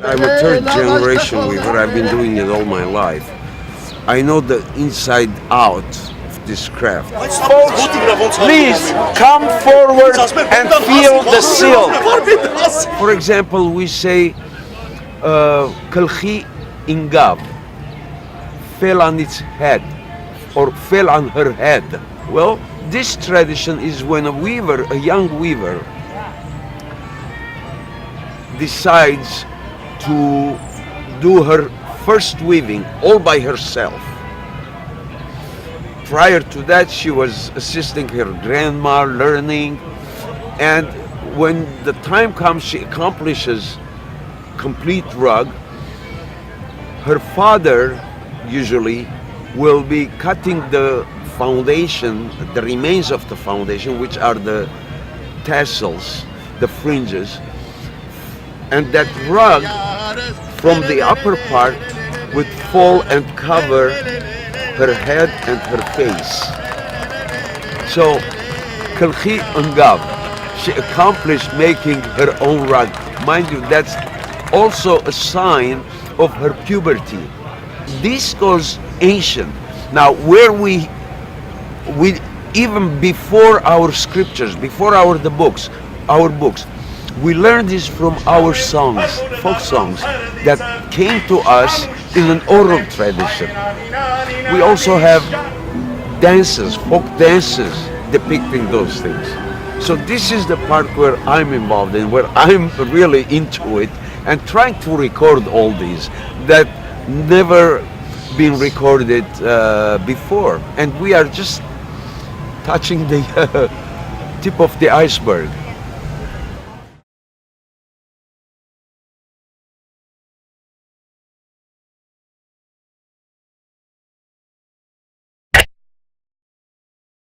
I'm a third generation weaver. I've been doing it all my life. I know the inside out of this craft. Folks, please come forward and feel the silk. For example, we say glkhin ynkav fell on its head or fell on her head. Well, this tradition is when a weaver, a young weaver, decides to do her first weaving all by herself. Prior to that, she was assisting her grandma, learning, and when the time comes, she accomplishes complete rug. Her father usually will be cutting the foundation, the remains of the foundation, which are the tassels, the fringes, and that rug from the upper part would fall and cover her head and her face. So glkhin ynkav, she accomplished making her own rug. Mind you, that's also a sign of her puberty. This goes ancient. Now, where we even before our scriptures, before our books, we learned this from our songs, folk songs that came to us in an oral tradition. We also have dances, folk dances depicting those things. So this is the part where I'm involved in, where I'm really into it and trying to record all these that never been recorded before. And we are just touching the tip of the iceberg.